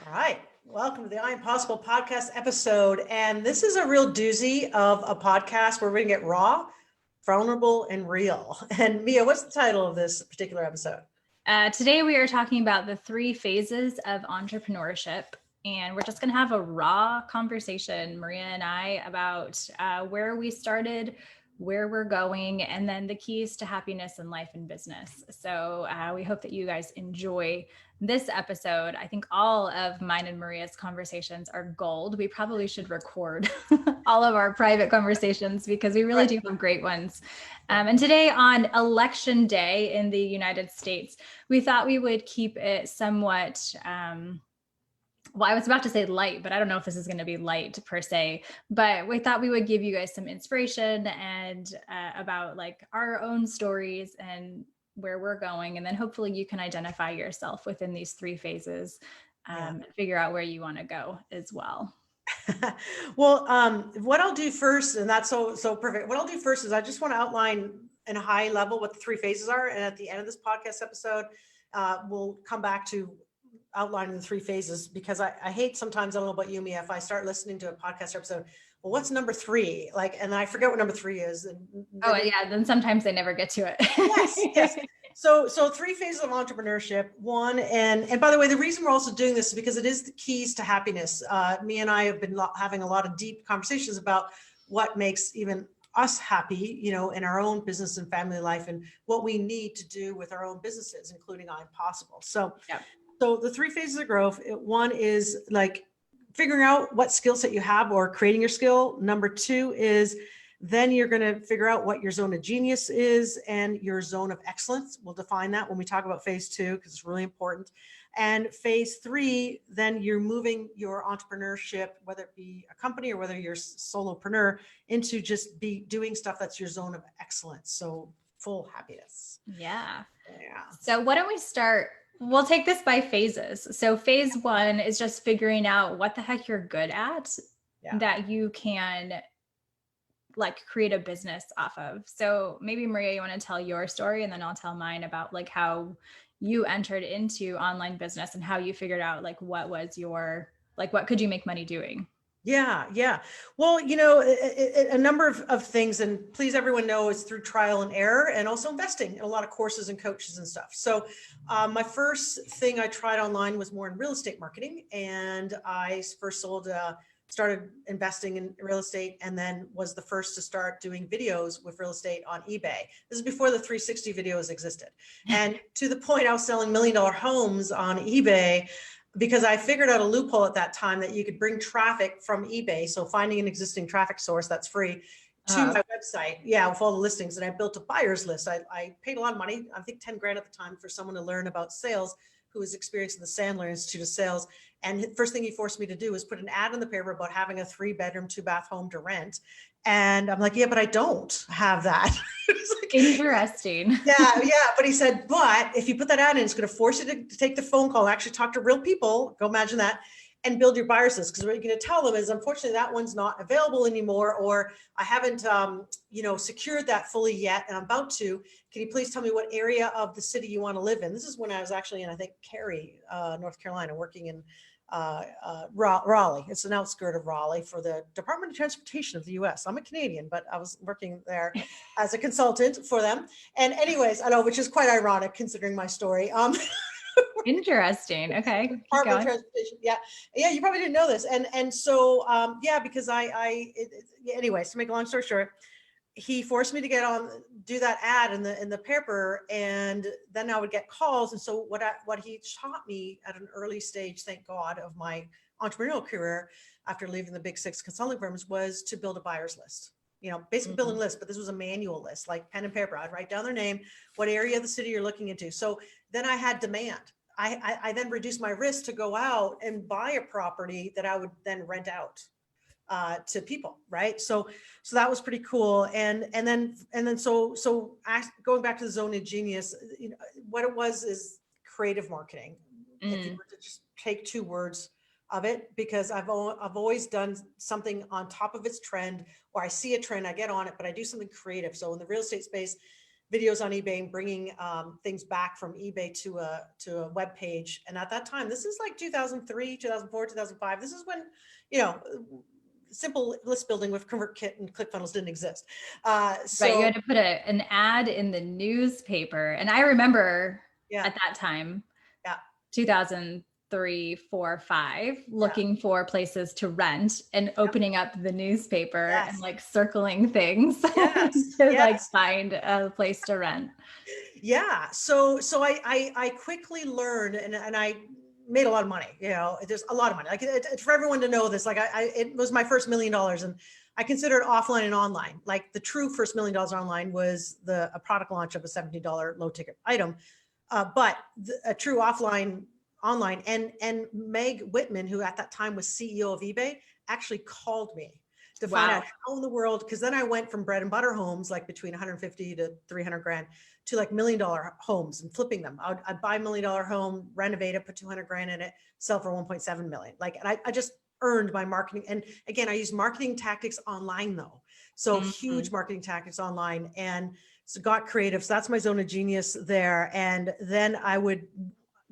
All right. Welcome to the I Am Possible podcast episode. And this is a real doozy of a podcast where we're going to get raw, vulnerable, and real. And Mia, what's the title of this particular episode? Today we are talking about the 3 phases of entrepreneurship. And we're just going to have a raw conversation, Maria and I, about where we started, where we're going, and then the keys to happiness in life and business. So we hope that you guys enjoy this episode. I think all of mine and Maria's conversations are gold. We probably should record all of our private conversations because we really do have great ones. And today on election day in the United States, we thought we would keep it somewhat well, I was about to say light, but I don't know if this is going to be light per se, but we thought we would give you guys some inspiration and about like our own stories and where we're going. And then hopefully you can identify yourself within these 3 phases and figure out where you want to go as well. Well, what I'll do first, and that's so perfect. What I'll do first is I just want to outline in a high level what the 3 phases are. And at the end of this podcast episode, we'll come back to outlining the 3 phases, because I hate sometimes, I don't know about you, Mia, if I start listening to a podcast episode, well, what's number 3? Like, and I forget what number 3 is. Then sometimes they never get to it. Yes. So 3 phases of entrepreneurship. One, and by the way, the reason we're also doing this is because it is the keys to happiness. Me and I have been having a lot of deep conversations about what makes even us happy, in our own business and family life, and what we need to do with our own businesses, including I Am Possible. So the 3 phases of growth, one is like figuring out what skill set you have or creating your skill. Number 2 is then you're going to figure out what your zone of genius is and your zone of excellence. We'll define that when we talk about phase 2, because it's really important. And phase 3, then you're moving your entrepreneurship, whether it be a company or whether you're a solopreneur, into just be doing stuff that's your zone of excellence. So full happiness. Yeah. So why don't we start? We'll take this by phases. So phase 1 is just figuring out what the heck you're good at that you can like create a business off of. So maybe Maria, you want to tell your story and then I'll tell mine about like how you entered into online business and how you figured out like what was your, like what could you make money doing? Yeah. Well, a number of things, and please everyone know it's through trial and error, and also investing in a lot of courses and coaches and stuff. So my first thing I tried online was more in real estate marketing. And I first started investing in real estate, and then was the first to start doing videos with real estate on eBay. This is before the 360 videos existed. And to the point I was selling $1 million homes on eBay, because I figured out a loophole at that time that you could bring traffic from eBay. So finding an existing traffic source that's free to my website. Yeah, with all the listings. And I built a buyer's list. I paid a lot of money, I think 10 grand at the time, for someone to learn about sales who was experienced in the Sandler Institute of Sales. And the first thing he forced me to do was put an ad in the paper about having a 3-bedroom, 2-bath home to rent. And I'm like, yeah, but I don't have that. Like, interesting. Yeah. But he said, but if you put that ad in, it's going to force you to take the phone call, actually talk to real people. Go imagine that. And build your buyer's list. Because what you're going to tell them is, unfortunately, that one's not available anymore, or I haven't, secured that fully yet, and I'm about to. Can you please tell me what area of the city you want to live in? This is when I was actually in, I think, Cary, North Carolina, working in Raleigh. It's an outskirt of Raleigh for the Department of Transportation of the U.S. I'm a Canadian, but I was working there as a consultant for them. And anyways, I know, which is quite ironic considering my story. Interesting. Okay. Department of Transportation. Yeah. You probably didn't know this. And so, because anyways, to make a long story short, he forced me to do that ad in the paper, and then I would get calls. And so what he taught me at an early stage, thank God, of my entrepreneurial career after leaving the big 6 consulting firms, was to build a buyer's list. Basically building a list, but this was a manual list, like pen and paper. I'd write down their name, what area of the city you're looking into. So then I had demand. I then reduced my risk to go out and buy a property that I would then rent out to people, right? So that was pretty cool. And then going back to the zone of genius, what it was is creative marketing. If you were to just take 2 words of it, because I've always done something on top of its trend, or I see a trend, I get on it, but I do something creative. So in the real estate space, videos on eBay and bringing things back from eBay to a web page. And at that time, this is like 2003, 2004, 2005. This is when, you know, simple list building with ConvertKit and ClickFunnels didn't exist. Right. You So had to put an ad in the newspaper. And I remember yeah, at that time, yeah, 2003, 4, 5, yeah, looking for places to rent and yeah, opening up the newspaper and yes, like circling things yes, to like yes. find a place to rent. Yeah. So I quickly learned and I made a lot of money, you know, there's a lot of money. Like it's for everyone to know this, like it was my first $1 million and I consider it offline and online. Like the true first $1 million online was a product launch of a $70 low ticket item. But a true offline online and Meg Whitman, who at that time was CEO of eBay, actually called me to find out Wow. how in the world, because then I went from bread and butter homes, like between 150 to 300 grand, to like $1 million homes and flipping them. I'd buy $1 million home, renovate it, put 200 grand in it, sell for 1.7 million. Like, and I just earned my marketing. And again, I use marketing tactics online though. So Mhm. huge marketing tactics online and so got creative. So that's my zone of genius there. And then I would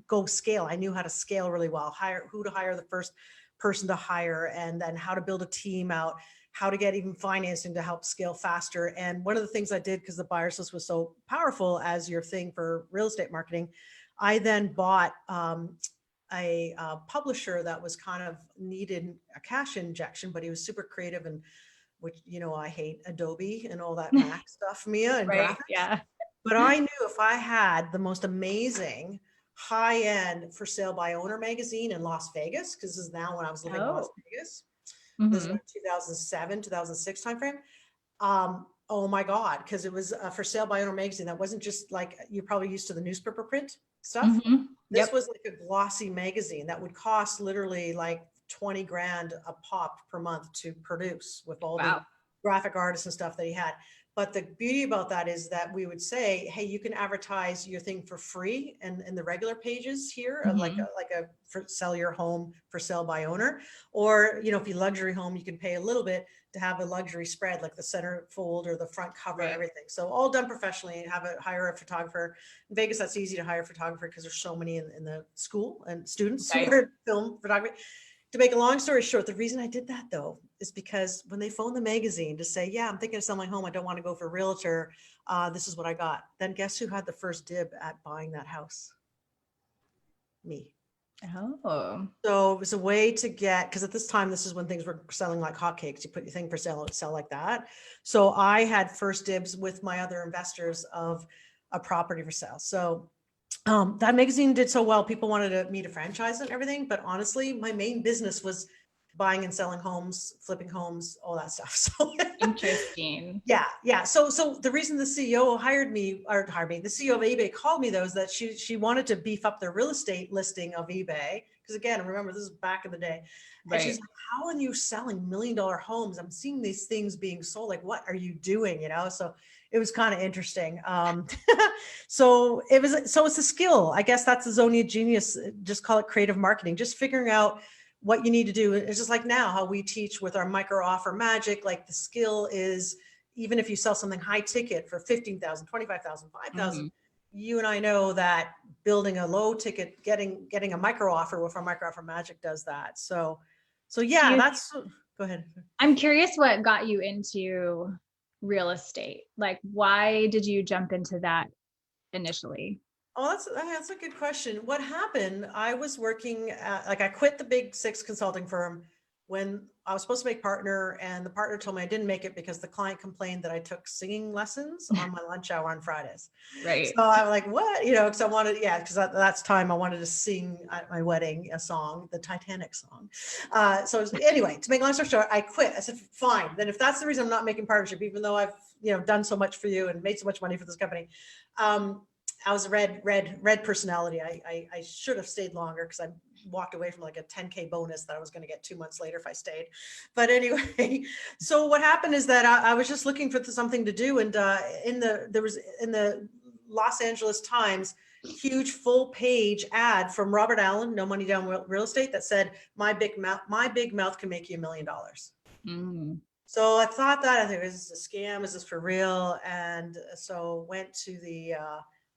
go scale. I knew how to scale really well, hire who to hire the first person to hire, and then how to build a team out, how to get even financing to help scale faster. And one of the things I did, because the buyers list was so powerful as your thing for real estate marketing, I then bought a publisher that was kind of needed a cash injection, but he was super creative and which, you know, I hate Adobe and all that Mac stuff, Mia, and Right. graphics. Yeah. But I knew if I had the most amazing high end for sale by owner magazine in Las Vegas, because this is now when I was living in Las Oh. Vegas, this is Hmm. like 2007, 2006 timeframe. Oh my God, because it was for sale by owner magazine. That wasn't just like you're probably used to the newspaper print stuff. Hmm. This Yep. was like a glossy magazine that would cost literally like 20 grand a pop per month to produce with all the Wow. graphic artists and stuff that he had. But the beauty about that is that we would say, hey, you can advertise your thing for free and in the regular pages here, Hmm. like a for sell your home for sale by owner. Or, you know, if you luxury home, you can pay a little bit to have a luxury spread, like the center fold or the front cover, Right. everything. So all done professionally. Hire a photographer. In Vegas, that's easy to hire a photographer because there's so many in the school and students who Right. are film photography. To make a long story short, the reason I did that though is because when they phoned the magazine to say, yeah, I'm thinking of selling my home, I don't want to go for a realtor. This is what I got. Then guess who had the first dib at buying that house? Me. Oh. So it was a way to get, because at this time, this is when things were selling like hotcakes. You put your thing for sale, it would sell like that. So I had first dibs with my other investors of a property for sale. So that magazine did so well. People wanted me to franchise it and everything. But honestly, my main business was buying and selling homes, flipping homes, all that stuff. So Interesting. yeah, yeah. So the reason the CEO the CEO of eBay called me though is that she wanted to beef up their real estate listing of eBay. Because again, remember this is back in the day. And she's Right. like, how are you selling $1 million homes? I'm seeing these things being sold. Like, what are you doing? You know, so it was kind of interesting. So it's a skill. I guess that's the zone of genius. Just call it creative marketing. Just figuring out what you need to do. It's just like now how we teach with our micro offer magic. Like the skill is even if you sell something high ticket for 15,000, 25,000, 5,000, Hmm. you and I know that building a low ticket, getting a micro offer with our micro offer magic does that. So Do yeah, you, that's go ahead. I'm curious what got you into real estate. Like, why did you jump into that initially? Oh, that's a good question. What happened? I was working like I quit the big six consulting firm when I was supposed to make partner, and the partner told me I didn't make it because the client complained that I took singing lessons on my lunch hour on Fridays. Right. So I'm like, what? You know, because I wanted, yeah, because that's time I wanted to sing at my wedding a song, the Titanic song. Anyway, to make a long story short, I quit. I said, fine. Then if that's the reason I'm not making partnership, even though I've done so much for you and made so much money for this company. Um, I was a red personality. I should have stayed longer because I walked away from like a 10K bonus that I was going to get 2 months later if I stayed. But anyway, so what happened is that I was just looking for something to do, and in the Los Angeles Times, huge full page ad from Robert Allen, No Money Down Real Estate, that said, my big mouth can make you $1 million. Mm. So I thought that, I think, is this a scam? Is this for real? And so went to the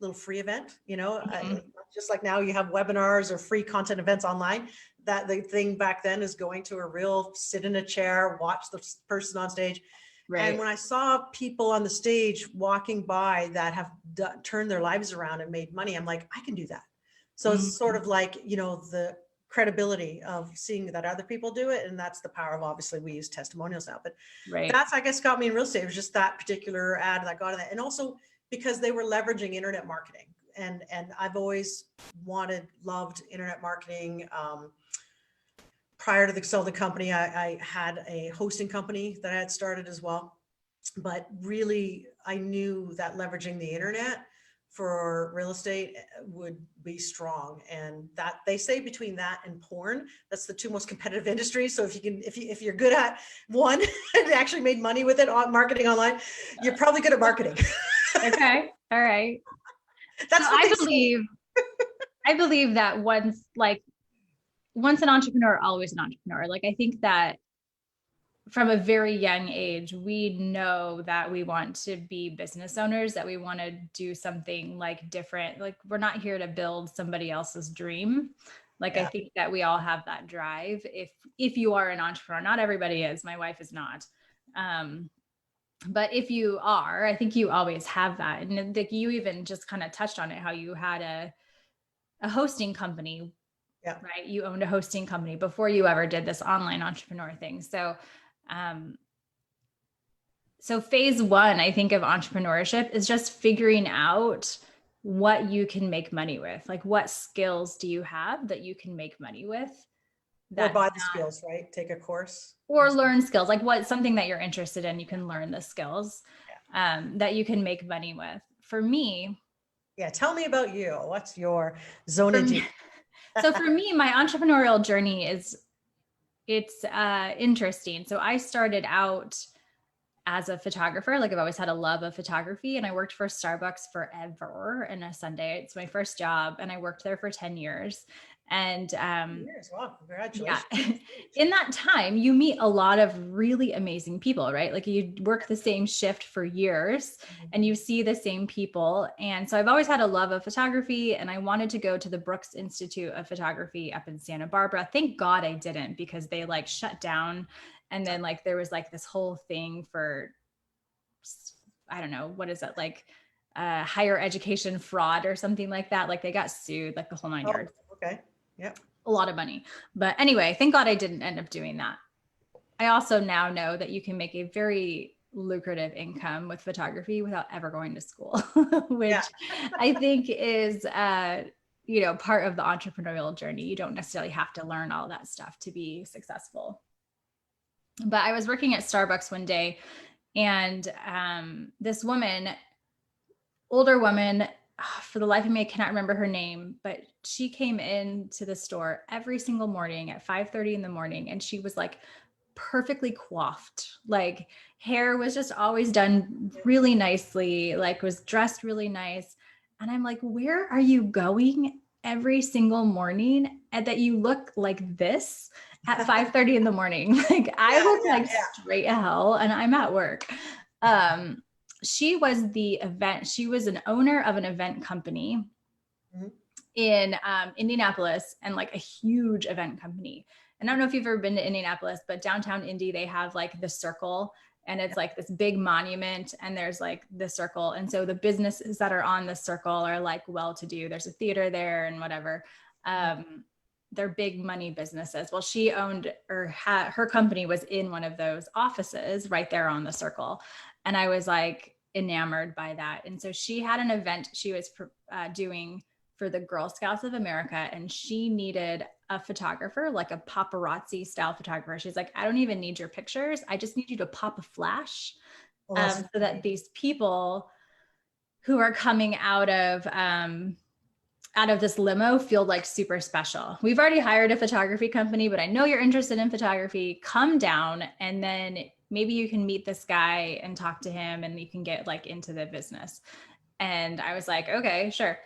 little free event, Mhm. just like now you have webinars or free content events online. That the thing back then is going to a real sit in a chair, watch the person on stage. And Right. when I saw people on the stage walking by that have turned their lives around and made money, I'm like, I can do that. So it's sort Mhm. of like, the credibility of seeing that other people do it. And that's the power of, obviously we use testimonials now, but Right. that's, I guess, got me in real estate. It was just that particular ad that got in that. And also because they were leveraging internet marketing. And I've always loved internet marketing. Prior to the company, I had a hosting company that I had started as well. But really, I knew that leveraging the internet for real estate would be strong. And that they say between that and porn, that's the two most competitive industries. So if you're good at one and actually made money with it on marketing online, you're probably good at marketing. Okay. All right. So That's what they say. I believe that once an entrepreneur, always an entrepreneur. Like I think that from a very young age, we know that we want to be business owners, that we want to do something like different. Like we're not here to build somebody else's dream. Like I Yeah. think that we all have that drive. If you are an entrepreneur, not everybody is. My wife is not. Um, but if you are, I think you always have that. And like you even just kind of touched on it, how you had a hosting company, Yeah. right? You owned a hosting company before you ever did this online entrepreneur thing. Um, so phase one, I think, of entrepreneurship is just figuring out what you can make money with. Like what skills do you have that you can make money with? Or That's buy the not, skills, right? Take a course. or learn skills, like what something that you're interested in, you can learn the skills that you can make money with. For me, Yeah. Tell me about you. What's your zone for of me, genius? so for me, my entrepreneurial journey it's interesting. So I started out as a photographer. Like I've always had a love of photography, and I worked for Starbucks forever in a Sunday. It's my first job, and I worked there for 10 years. And Years. Wow. yeah, Congratulations. in that time, you meet a lot of really amazing people, right? Like you work the same shift for years and you see the same people. And so I've always had a love of photography, and I wanted to go to the Brooks Institute of Photography up in Santa Barbara. Thank God I didn't, because they like shut down. And then like there was like this whole thing for, I don't know, what is it, like higher education fraud or something like that. Like they got sued, like the whole nine Oh, yards, okay. Yep. a lot of money. But anyway, thank God I didn't end up doing that. I also now know that you can make a very lucrative income with photography without ever going to school, Yeah. which I think is, part of the entrepreneurial journey. You don't necessarily have to learn all that stuff to be successful. But I was working at Starbucks one day, and this woman, older woman, for the life of me, I cannot remember her name, but she came into the store every single morning at 5:30 in the morning, and she was like perfectly coiffed. Like hair was just always done really nicely, like was dressed really nice. And I'm like, where are you going every single morning and that you look like this at 5:30 in the morning? Like I Yeah. look Yeah. like straight hell and I'm at work. Um, she was an owner of an event company Yeah. Mhm. in Indianapolis, and like a huge event company. And I don't know if you've ever been to Indianapolis, but downtown Indy, they have like the circle, and it's like this big monument, and there's like the circle. And so the businesses that are on the circle are like well to do. There's a theater there and whatever. They're big money businesses. Well, she owned, or her company was in one of those offices right there on the circle. And I was like enamored by that. And so she had an event she was doing for the Girl Scouts of America, and she needed a photographer, like a paparazzi style photographer. She's like, I don't even need your pictures. I just need you to pop a flash, Well, that's so that these people who are coming out of this limo feel like super special. We've already hired a photography company, but I know you're interested in photography. Come down, and then maybe you can meet this guy and talk to him, and you can get like into the business. And I was like, okay, sure.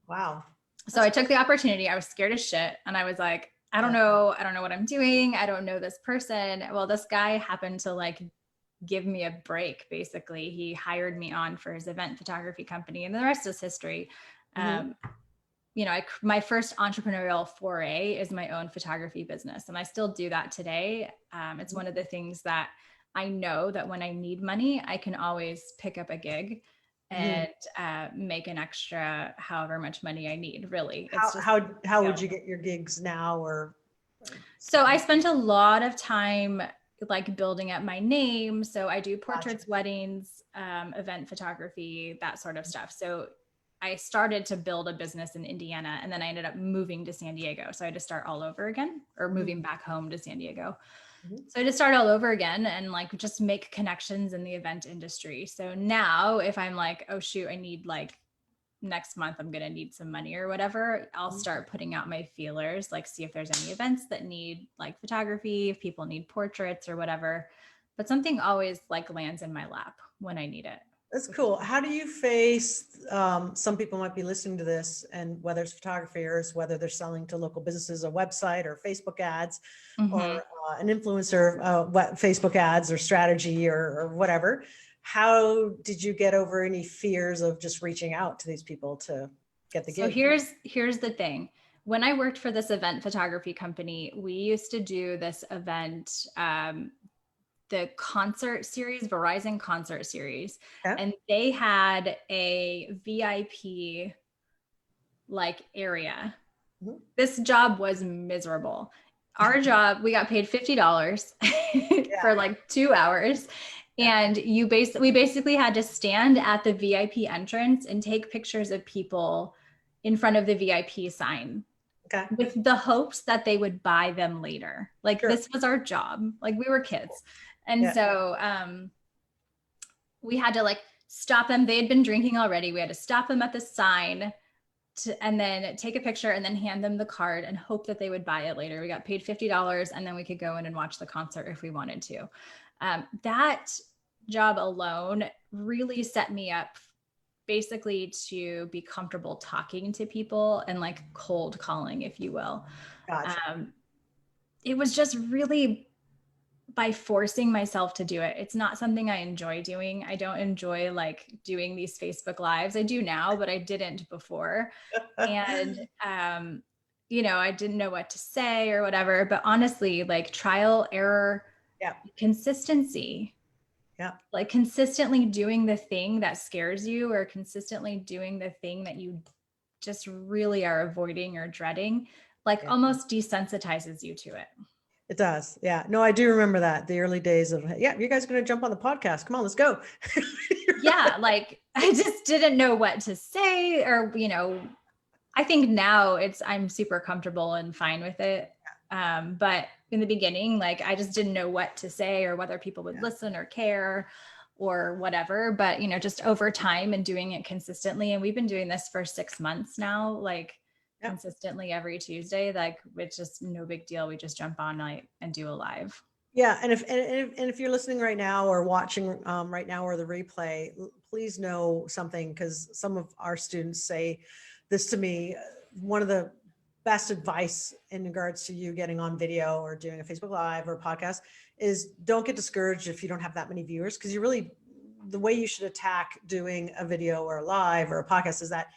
wow. So I took the opportunity. I was scared as shit. And I was like, I don't know what I'm doing. I don't know this person. Well, this guy happened to like give me a break. Basically, he hired me on for his event photography company, and the rest is history. Mhm. My first entrepreneurial foray is my own photography business, and I still do that today. It's one of the things that I know that when I need money, I can always pick up a gig Mhm. and make an extra however much money I need. Really, it's How just how would go. you get your gigs now, or So I spent a lot of time like building up my name. So I do gotcha. portraits, weddings, event photography, that sort of stuff. So I started to build a business in Indiana, and then I ended up moving to San Diego. So I had to start all over again, or Mhm. moving back home to San Diego. Mhm. So I just start all over again and like just make connections in the event industry. So now if I'm like, oh shoot, I need like next month I'm going to need some money or whatever, I'll Mhm. start putting out my feelers, like see if there's any events that need like photography, if people need portraits or whatever. But something always like lands in my lap when I need it. That's Which is cool. How do you face, some people might be listening to this, and whether it's photographers, whether they're selling to local businesses, a website or Facebook ads, Mhm. or an influencer, Facebook ads or strategy, or whatever. How did you get over any fears of just reaching out to these people to get the So gig? here's the thing. When I worked for this event photography company, we used to do this event, the concert series, Verizon concert series, Yeah. and they had a VIP like area. Mhm. This job was miserable. Our job, we got paid $50 Yeah. for like 2 hours. Yeah. And we basically had to stand at the VIP entrance and take pictures of people in front of the VIP sign Okay. with the hopes that they would buy them later. Like Sure. this was our job. Like we were kids. And Yeah. so we had to like stop them. They had been drinking already. We had to stop them at the sign and then take a picture and then hand them the card and hope that they would buy it later. We got paid $50 and then we could go in and watch the concert if we wanted to. That job alone really set me up basically to be comfortable talking to people and like cold calling, if you will. Gotcha. Um, it was just really by forcing myself to do it. It's not something I enjoy doing. I don't enjoy like doing these Facebook lives. I do now, but I didn't before. And I didn't know what to say or whatever, but honestly, like trial, error, Yeah. consistency, Yeah. like consistently doing the thing that scares you or consistently doing the thing that you just really are avoiding or dreading, like Yeah. almost desensitizes you to it. It does. Yeah. No, I do remember that, the early days of, yeah, you guys are going to jump on the podcast. Come on, let's go. Yeah, like I just didn't know what to say or, I think now I'm super comfortable and fine with it. But in the beginning, like I just didn't know what to say or whether people would Yeah. listen or care or whatever. But, just over time and doing it consistently. And we've been doing this for 6 months now, like Yeah. consistently every Tuesday, like it's just no big deal. We just jump on night and do a live. Yeah, and if you're listening right now or watching right now or the replay, please know something, because some of our students say this to me. One of the best advice in regards to you getting on video or doing a Facebook Live or a podcast is don't get discouraged if you don't have that many viewers, because the way you should attack doing a video or a live or a podcast is that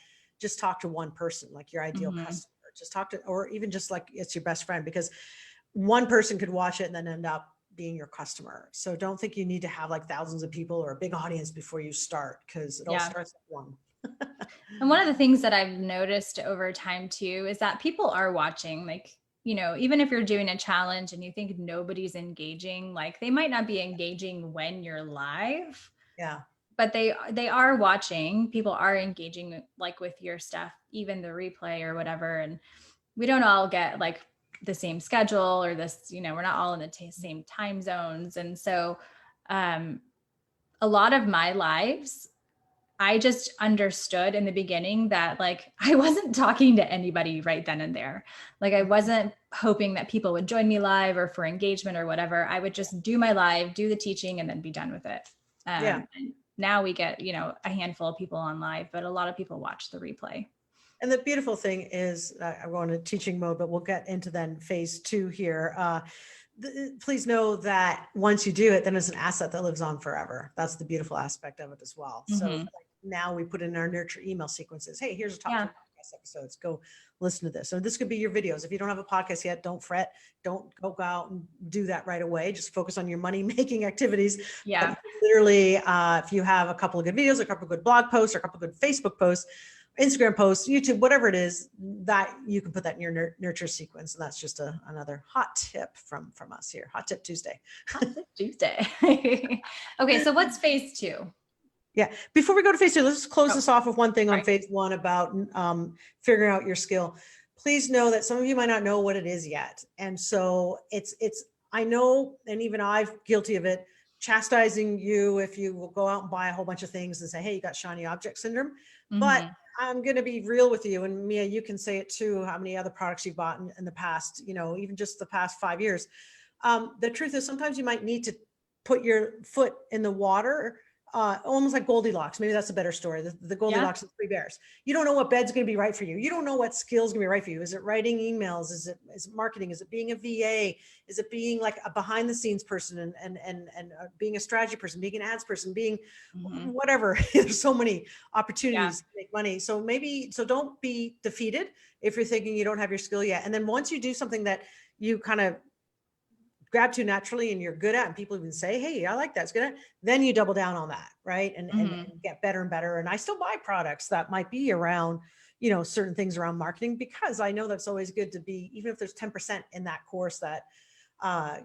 just talk to one person, like your ideal Mm-hmm. customer. Just talk to, or even just like it's your best friend, because one person could watch it and then end up being your customer. So don't think you need to have like thousands of people or a big audience before you start, because it all Yeah. starts at one. And one of the things that I've noticed over time too is that people are watching, like, even if you're doing a challenge and you think nobody's engaging, like they might not be engaging when you're live, Yeah. but they are watching. People are engaging like with your stuff, even the replay or whatever. And we don't all get like the same schedule or this, we're not all in the same time zones. And so um, a lot of my lives I just understood in the beginning that like I wasn't talking to anybody right then and there. Like I wasn't hoping that people would join me live or for engagement or whatever. I would just do my live, do the teaching, and then be done with it. Yeah. And now we get, a handful of people on live, but a lot of people watch the replay. And the beautiful thing is, I'm going to teaching mode, but we'll get into then phase 2 here. please know that once you do it, then it's an asset that lives on forever. That's the beautiful aspect of it as well. So Mm-hmm. like now we put in our nurture email sequences. Hey, here's a top 10 Yeah. podcast episodes. Go listen to this. So this could be your videos. If you don't have a podcast yet, don't fret. Don't go out and do that right away. Just focus on your money making activities. Yeah. But literally, if you have a couple of good videos, a couple of good blog posts, or a couple of good Facebook posts, Instagram posts, YouTube, whatever it is, that you can put that in your nurture sequence. And that's just another hot tip from us here. Hot tip Tuesday. Hot tip Tuesday. Okay. So what's phase 2? Yeah. Before we go to phase 2, let's close Oh, this off with one thing on right. phase 1 about figuring out your skill. Please know that some of you might not know what it is yet. And so I know, and even I'm guilty of it, chastising you if you will go out and buy a whole bunch of things and say, hey, you got shiny object syndrome. But I'm going to be real with you, and Mia, you can say it too, how many other products you've bought in the past, even just the past 5 years. The truth is sometimes you might need to put your foot in the water, almost like Goldilocks. Maybe that's a better story. The Goldilocks and Three Bears. You don't know what bed's going to be right for you. You don't know what skills going to be right for you. Is it writing emails? Is it marketing? Is it being a VA? Is it being like a behind the scenes person and being a strategy person, being an ads person, being whatever? There's so many opportunities to make money. So don't be defeated if you're thinking you don't have your skill yet. And then once you do something that you kind of grab to naturally and you're good at, and people even say, hey, I like that, it's good at, then you double down on that, right? And get better and better. And I still buy products that might be around, certain things around marketing, because I know that's always good to be, even if there's 10% in that course that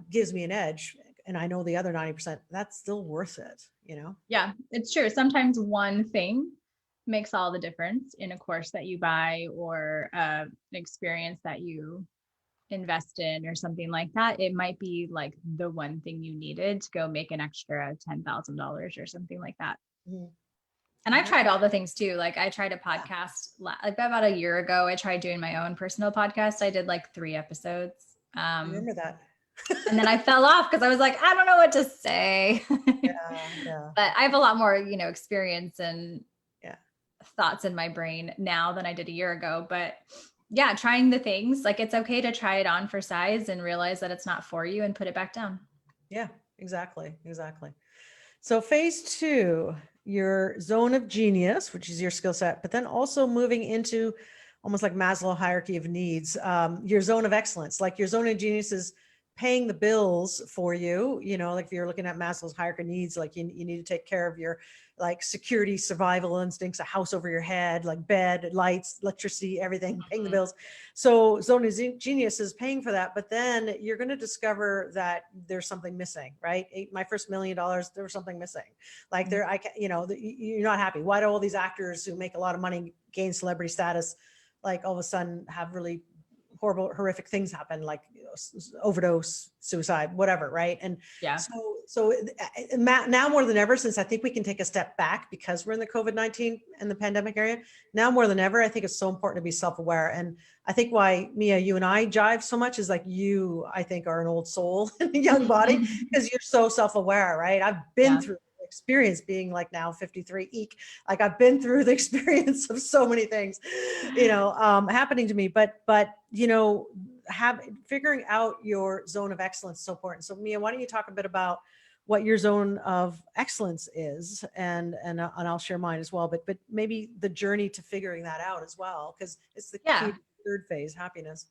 gives me an edge, and I know the other 90%, that's still worth it, Yeah, it's true. Sometimes one thing makes all the difference in a course that you buy or an experience that you invest in or something like that. It might be like the one thing you needed to go make an extra $10,000 or something like that. And I've tried all the things too. Like I tried a podcast like about a year ago. I tried doing my own personal podcast. I did like 3 episodes. I remember that. And then I fell off because I was like, I don't know what to say. Yeah. But I have a lot more, experience and thoughts in my brain now than I did a year ago. But yeah, trying the things, like it's okay to try it on for size and realize that it's not for you and put it back down. Yeah, exactly. So phase 2, your zone of genius, which is your skill set, but then also moving into almost like Maslow hierarchy of needs, your zone of excellence. Like your zone of genius is paying the bills for you, like if you're looking at Maslow's hierarchy of needs, like you need to take care of your like security, survival instincts, a house over your head, like bed, lights, electricity, everything, paying the bills. So zone of genius is paying for that, but then you're going to discover that there's something missing, right? My first $1 million, there was something missing. Like you're not happy. Why do all these actors who make a lot of money gain celebrity status, like all of a sudden have really horrible, horrific things happen, like overdose, suicide, whatever, right? And so now more than ever, since I think we can take a step back because we're in the COVID-19 and the pandemic area, now more than ever, I think it's so important to be self-aware. And I think why, Mia, you and I jive so much is like you, I think, are an old soul in a young body because you're so self-aware, right? I've been through experience being like now 53 eek, like I've been through the experience of so many things happening to me, but figuring out your zone of excellence is so important. So Mia, why don't you talk a bit about what your zone of excellence is, and I'll share mine as well, but maybe the journey to figuring that out as well, because it's the key to the third phase, happiness.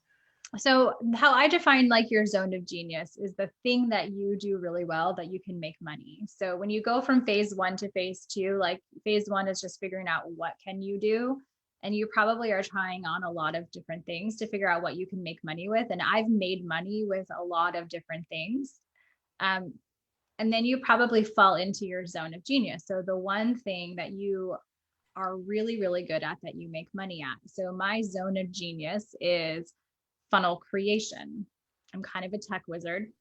So how I define like your zone of genius is the thing that you do really well that you can make money. So when you go from phase 1 to phase 2, like phase 1 is just figuring out what can you do. And you probably are trying on a lot of different things to figure out what you can make money with. And I've made money with a lot of different things. And then you probably fall into your zone of genius. So the one thing that you are really, really good at that you make money at. So my zone of genius is funnel creation. I'm kind of a tech wizard.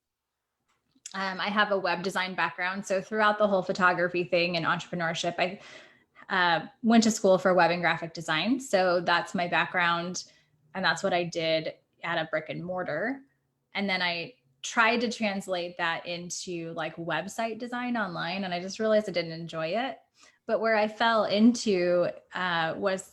I have a web design background. So throughout the whole photography thing and entrepreneurship, I went to school for web and graphic design. So that's my background. And that's what I did at a brick and mortar. And then I tried to translate that into like website design online. And I just realized I didn't enjoy it. But where I fell into was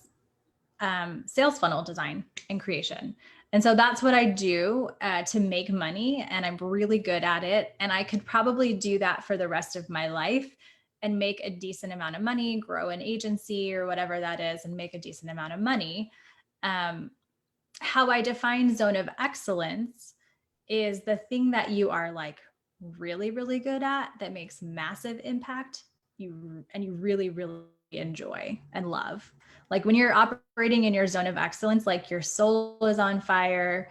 sales funnel design and creation. And so that's what I do to make money, and I'm really good at it. And I could probably do that for the rest of my life and make a decent amount of money, grow an agency or whatever that is, and make a decent amount of money. Um, how I define zone of excellence is the thing that you are like really, really good at that makes massive impact you really, really enjoy and love. Like when you're operating in your zone of excellence, like your soul is on fire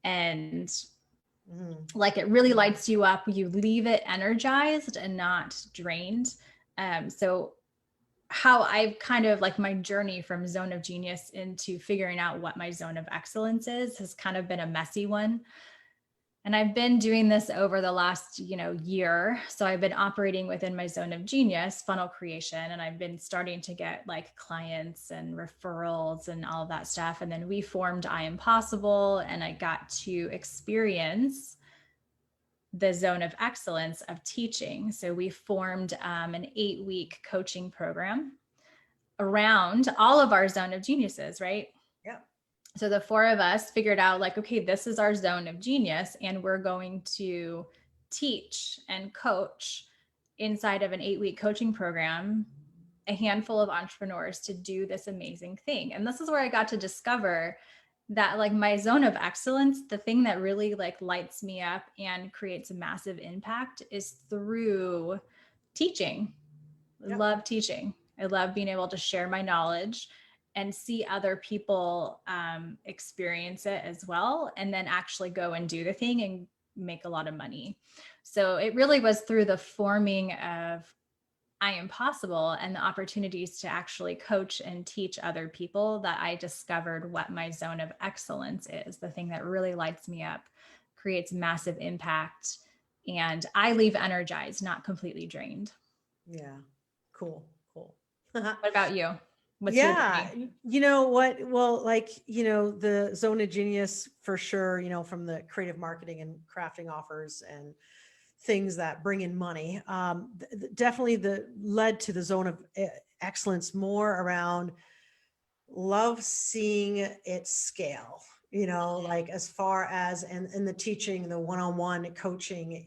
and like it really lights you up. You leave it energized and not drained. So how I've kind of like my journey from zone of genius into figuring out what my zone of excellence is has kind of been a messy one. And I've been doing this over the last, year. So I've been operating within my zone of genius, funnel creation, and I've been starting to get like clients and referrals and all of that stuff. And then we formed I Am Possible, and I got to experience the zone of excellence of teaching. So we formed an 8-week coaching program around all of our zone of geniuses, right? Yeah. So the four of us figured out like, okay, this is our zone of genius, and we're going to teach and coach inside of an 8-week coaching program a handful of entrepreneurs to do this amazing thing. And this is where I got to discover that like my zone of excellence, the thing that really like lights me up and creates a massive impact is through teaching. I love teaching. I love being able to share my knowledge and see other people experience it as well, and then actually go and do the thing and make a lot of money. So it really was through the forming of I Am Possible and the opportunities to actually coach and teach other people that I discovered what my zone of excellence is, the thing that really lights me up, creates massive impact, and I leave energized, not completely drained. Yeah. Cool. What about you? What's your Yeah. journey? You know what? Well, like, the zone of genius for sure, from the creative marketing and crafting offers and things that bring in money. Definitely led to the zone of excellence more around love seeing it scale, like as far as, and the teaching, the one-on-one coaching,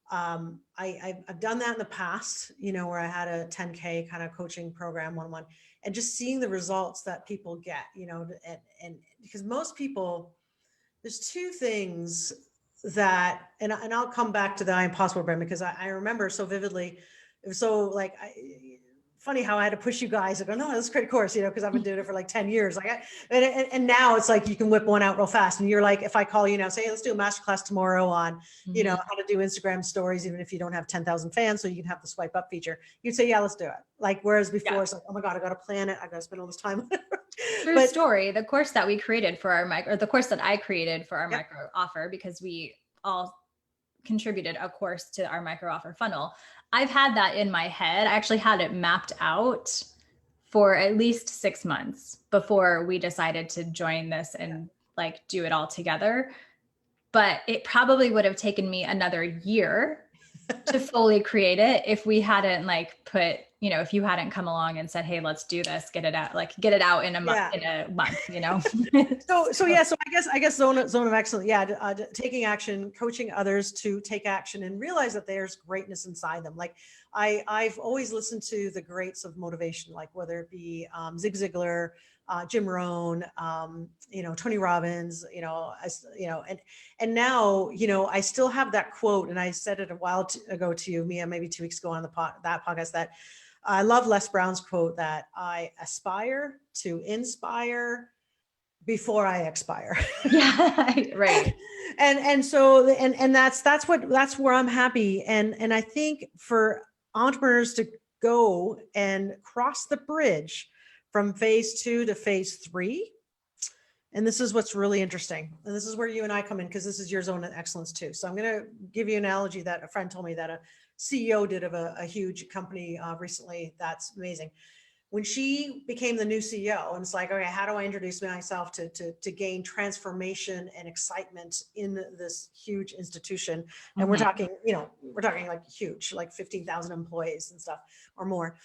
I've done that in the past, where I had a 10K kind of coaching program one-on-one, and just seeing the results that people get, and because most people, there's two things that, and I'll come back to the I Am Possible brand, because I remember so vividly. It was so like, funny how I had to push you guys to go, no, let's create a course, because I've been doing it for like 10 years. Like, and now it's like, you can whip one out real fast. And you're like, if I call you now, say, hey, let's do a masterclass tomorrow on, how to do Instagram stories, even if you don't have 10,000 fans, so you can have the swipe up feature. You'd say, yeah, let's do it. Like, whereas before it's like, oh my God, I got to plan it. I got to spend all this time. True story. The course that we created for our micro, or the course that I created for our micro offer, because we all contributed a course to our micro offer funnel. I've had that in my head. I actually had it mapped out for at least 6 months before we decided to join this and like do it all together. But it probably would have taken me another year to fully create it if we hadn't like put, if you hadn't come along and said, hey, let's do this, get it out in a month, So I guess zone of excellence. Yeah. Taking action, coaching others to take action and realize that there's greatness inside them. Like I've always listened to the greats of motivation, like whether it be Zig Ziglar, Jim Rohn, Tony Robbins, and now, I still have that quote, and I said it a while ago to you, Mia, maybe 2 weeks ago on that podcast, that I love Les Brown's quote that I aspire to inspire before I expire. Yeah, right. And that's where I'm happy. And I think for entrepreneurs to go and cross the bridge from phase 2 to phase 3. And this is what's really interesting. And this is where you and I come in, because this is your zone of excellence too. So I'm going to give you an analogy that a friend told me that a CEO did of a huge company recently. That's amazing. When she became the new CEO, and it's like, okay, how do I introduce myself to gain transformation and excitement in this huge institution? And we're talking like huge, like 15,000 employees and stuff or more.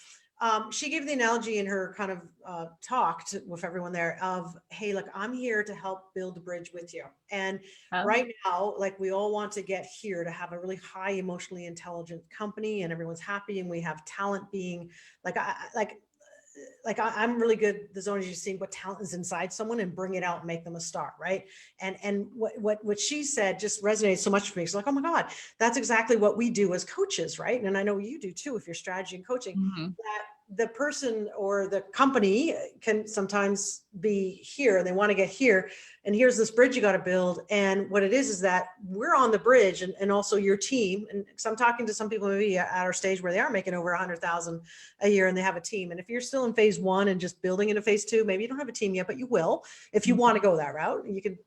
She gave the analogy in her kind of talk with everyone there of, hey, look, I'm here to help build the bridge with you. And Oh, right now, like we all want to get here to have a really high emotionally intelligent company and everyone's happy and we have talent being like, I'm really good. The zone is just seeing what talent is inside someone and bring it out and make them a star, right? And what she said just resonated so much for me. It's like, oh my God, that's exactly what we do as coaches, right? And I know you do too if you're strategy and coaching. mhm. That the person or the company can sometimes be here and they want to get here, and here's this bridge you got to build. And what it is that we're on the bridge, and also your team. And so I'm talking to some people maybe at our stage where they are making over 100,000 a year and they have a team. And if you're still in phase one and just building into phase two, maybe you don't have a team yet, but you will. If you want to go that route, you can,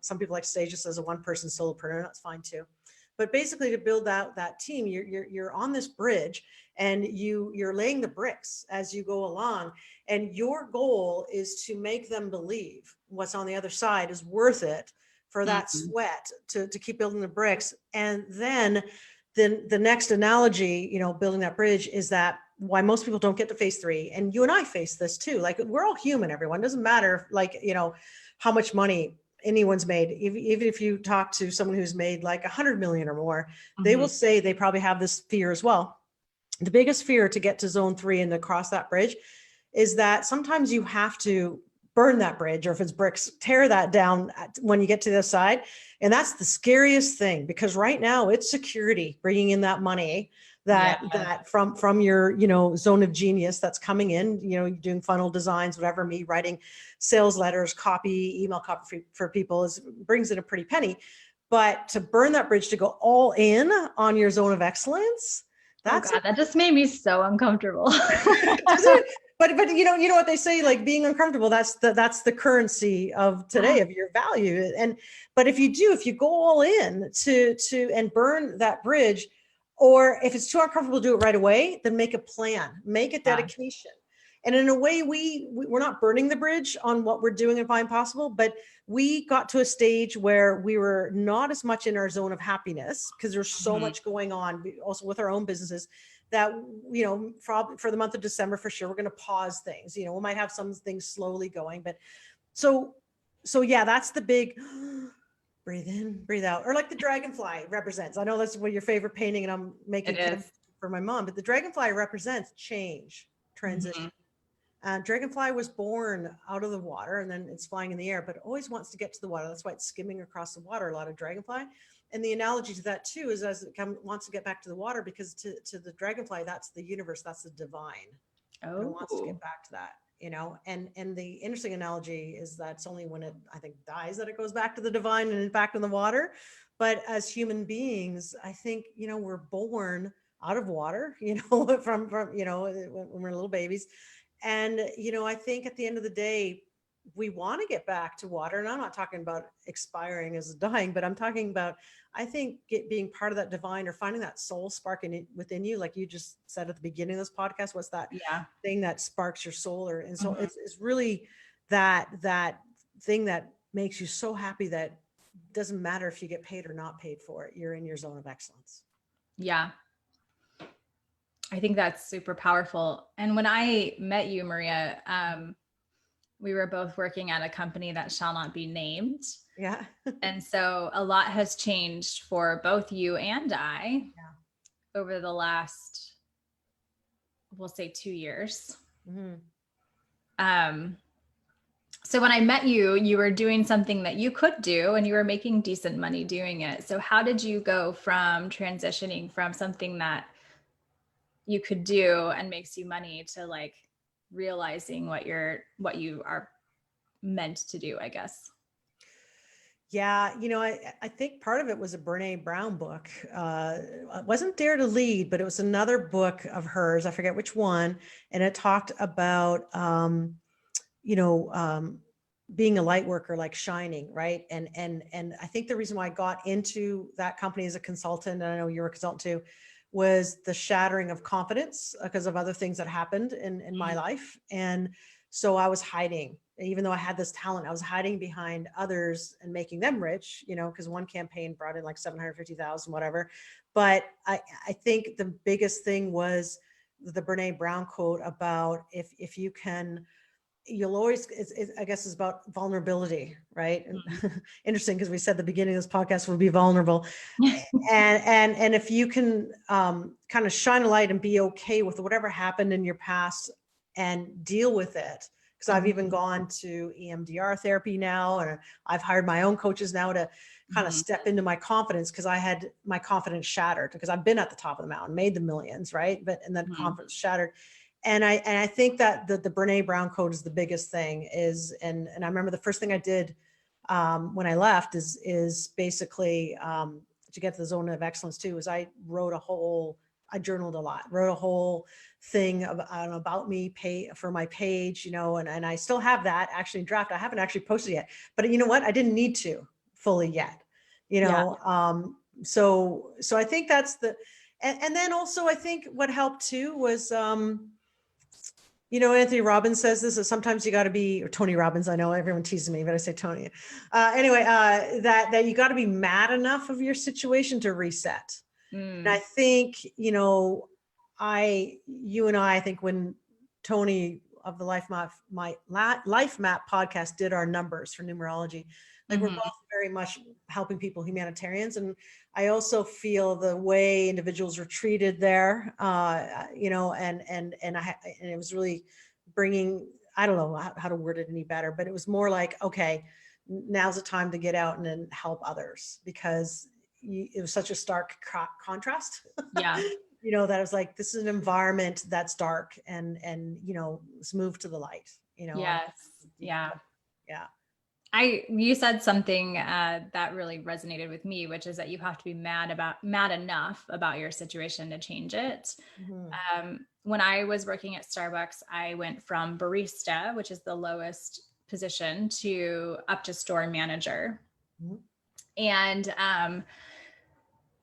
some people like to stay just as a one-person solopreneur. That's fine too. But basically, to build out that team, you're on this bridge, and you're laying the bricks as you go along. And your goal is to make them believe what's on the other side is worth it for that Mhm. sweat to keep building the bricks. And then the next analogy, building that bridge, is that why most people don't get to phase three. And you and I face this too. Like, we're all human, everyone. It doesn't matter, like, how much money anyone's made. Even if you talk to someone who's made like 100 million or more, they will Mhm. say they probably have this fear as well. The biggest fear to get to zone three and to cross that bridge is that sometimes you have to burn that bridge, or if it's bricks, tear that down when you get to the side. And that's the scariest thing, because right now it's security bringing in that money Yeah. that from your zone of genius that's coming in. You're doing funnel designs, whatever, me writing sales letters, copy, email copy for people brings in a pretty penny. But to burn that bridge, to go all in on your zone of excellence, Oh that's God, that just made me so uncomfortable. does it? But you know what they say, like, being uncomfortable, that's the currency of today, of your value. And but if you go all in to and burn that bridge, or if it's too uncomfortable to do it right away, then make a plan, make a Yeah. dedication. And in a way, we're not burning the bridge on what we're doing and Find Possible, but we got to a stage where we were not as much in our zone of happiness because there's so Mhm. much going on also with our own businesses, that for the month of December, for sure, we're going to pause things. We might have some things slowly going, but so yeah, that's the big breathe in, breathe out, or like the dragonfly represents. I know that's what your favorite painting, and I'm It making is. for my mom, but the dragonfly represents change, transition. Mhm. Dragonfly was born out of the water and then it's flying in the air, but always wants to get to the water. That's why it's skimming across the water, a lot of dragonfly. And the analogy to that too is, as it wants to get back to the water, because to the dragonfly, that's the universe, that's the divine. And it wants to get Oh, back to that, and the interesting analogy is that it's only when it, I think, dies that it goes back to the divine and back in the water. But as human beings, I think, we're born out of water, from when we're little babies. And, I think at the end of the day, we want to get back to water. And I'm not talking about expiring as dying, but I'm talking about, I think, being part of that divine, or finding that soul spark within you. Like you just said at the beginning of this podcast, what's that yeah. thing that sparks your soul? And so Mhm. it's really that thing that makes you so happy that doesn't matter if you get paid or not paid for it. You're in your zone of excellence. Yeah. I think that's super powerful. And when I met you, Maria, we were both working at a company that shall not be named. Yeah. And so a lot has changed for both you and I Yeah. over the last, we'll say, 2 years. Mm-hmm. Um, so when I met you, you were doing something that you could do and you were making decent money doing it. So how did you go from transitioning from something that you could do and makes you money to like realizing what you are meant to do, I guess? Yeah, I think part of it was a Brene Brown book. It wasn't Dare to Lead, but it was another book of hers. I forget which one. And it talked about, you know, um, being a light worker, like shining, right? And I think the reason why I got into that company as a consultant, and I know you're a consultant too, was the shattering of confidence because of other things that happened in my life. And so I was hiding, even though I had this talent, I was hiding behind others and making them rich, because one campaign brought in like 750,000, whatever. But I think the biggest thing was the Brene Brown quote about if you can, you'll always, I guess it's about vulnerability, right? And interesting, because we said the beginning of this podcast would be vulnerable. And if you can kind of shine a light and be okay with whatever happened in your past and deal with it. Because I've even gone to EMDR therapy now, and I've hired my own coaches now to kind of step into my confidence, because I had my confidence shattered, because I've been at the top of the mountain, made the millions, right? But and then confidence shattered. And I think that the Brene Brown quote is the biggest thing is, and I remember the first thing I did when I left is basically to get to the zone of excellence too, is I journaled a lot, wrote a whole thing about me for my page, and I still have that actually in draft. I haven't actually posted yet, but you know what? I didn't need to fully yet, so I think that's and then also I think what helped too was, Anthony Robbins says this, is sometimes you got to be, or Tony Robbins, I know everyone teases me, but I say Tony. That you got to be mad enough of your situation to reset. And I think, you and I think when Tony of the Life Map podcast did our numbers for numerology, like we're both very much helping people, humanitarians. And I also feel the way individuals were treated there, and it was really bringing, I don't know how to word it any better, but it was more like, okay, now's the time to get out and then help others, because it was such a stark contrast. Yeah. That it was like, this is an environment that's dark, and let's move to the light, Yes. Yeah. Yeah. You said something that really resonated with me, which is that you have to be mad enough about your situation to change it. When I was working at Starbucks, I went from barista, which is the lowest position, up to store manager. And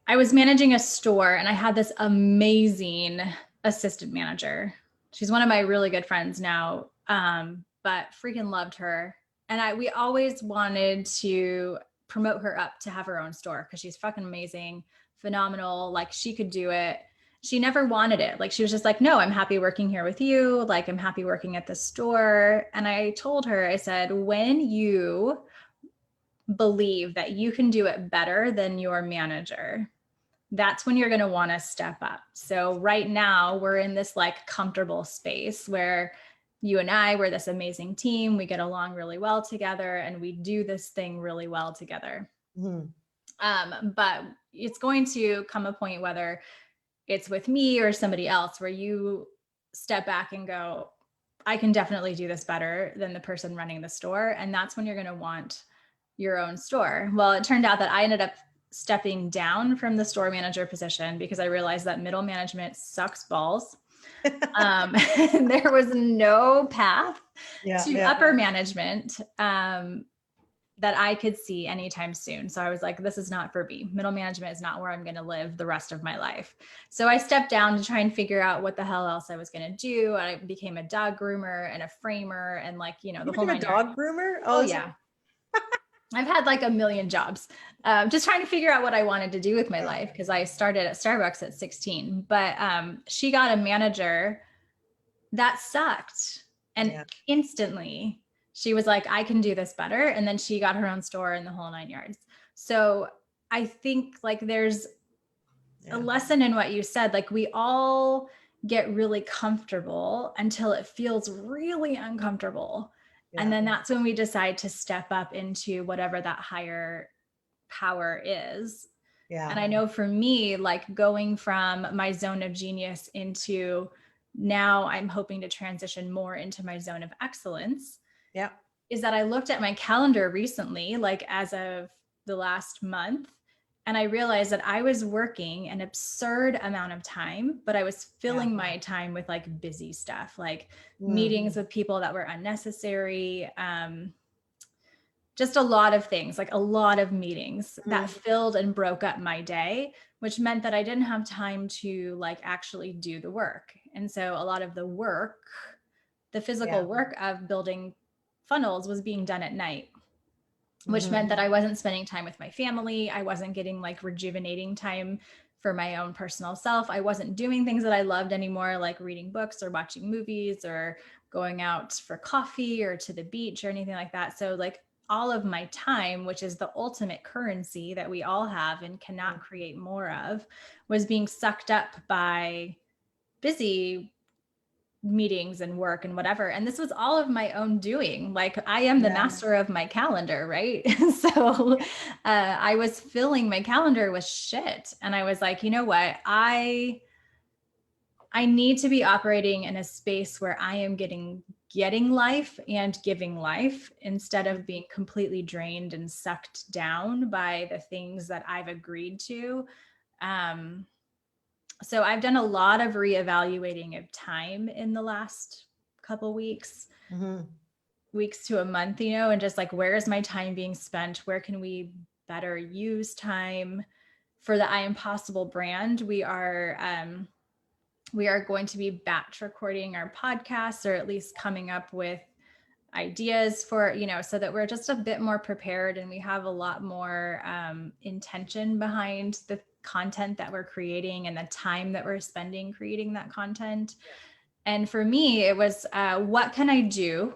I was managing a store, and I had this amazing assistant manager. She's one of my really good friends now, but freaking loved her. And we always wanted to promote her up to have her own store, because she's fucking amazing, phenomenal. Like, she could do it. She never wanted it. Like, she was just like, no, I'm happy working here with you. Like, I'm happy working at the store. And I told her, I said, when you believe that you can do it better than your manager, that's when you're going to want to step up. So right now we're in this like comfortable space where you and we're this amazing team. We get along really well together, and we do this thing really well together. But it's going to come a point, whether it's with me or somebody else, where you step back and go, I can definitely do this better than the person running the store. And that's when you're going to want your own store. Well, it turned out that I ended up stepping down from the store manager position because I realized that middle management sucks balls. There was no path to upper management that I could see anytime soon. So I was like, this is not for me. Middle management is not where I'm going to live the rest of my life. So I stepped down to try and figure out what the hell else I was going to do. I became a dog groomer and a framer, and like, the whole nine yards. Dog groomer? Oh yeah. I've had like a million jobs, just trying to figure out what I wanted to do with my life, because I started at Starbucks at 16. But she got a manager that sucked. And instantly she was like, I can do this better. And then she got her own store in the whole 9 yards. So I think like there's a lesson in what you said. Like, we all get really comfortable until it feels really uncomfortable. And then that's when we decide to step up into whatever that higher power is. And I know for me, like going from my zone of genius into now I'm hoping to transition more into my zone of excellence. Is that I looked at my calendar recently, like as of the last month, and I realized that I was working an absurd amount of time, but I was filling my time with like busy stuff, like meetings with people that were unnecessary. Just a lot of things, like a lot of meetings that filled and broke up my day, which meant that I didn't have time to like actually do the work. And so a lot of the work, the physical work of building funnels, was being done at night, which meant that I wasn't spending time with my family. I wasn't getting like rejuvenating time for my own personal self. I wasn't doing things that I loved anymore, like reading books or watching movies or going out for coffee or to the beach or anything like that. So like all of my time, which is the ultimate currency that we all have and cannot create more of, was being sucked up by busy meetings and work and whatever. And this was all of my own doing. Like I am the master of my calendar, right? So I was filling my calendar with shit. And I was like, you know what? I need to be operating in a space where I am getting life and giving life instead of being completely drained and sucked down by the things that I've agreed to. So I've done a lot of reevaluating of time in the last couple weeks, weeks to a month, and just like, where is my time being spent? Where can we better use time? For the I Am Possible brand, we are going to be batch recording our podcasts, or at least coming up with ideas for, so that we're just a bit more prepared and we have a lot more intention behind the content that we're creating and the time that we're spending creating that content. And for me, it was, what can I do?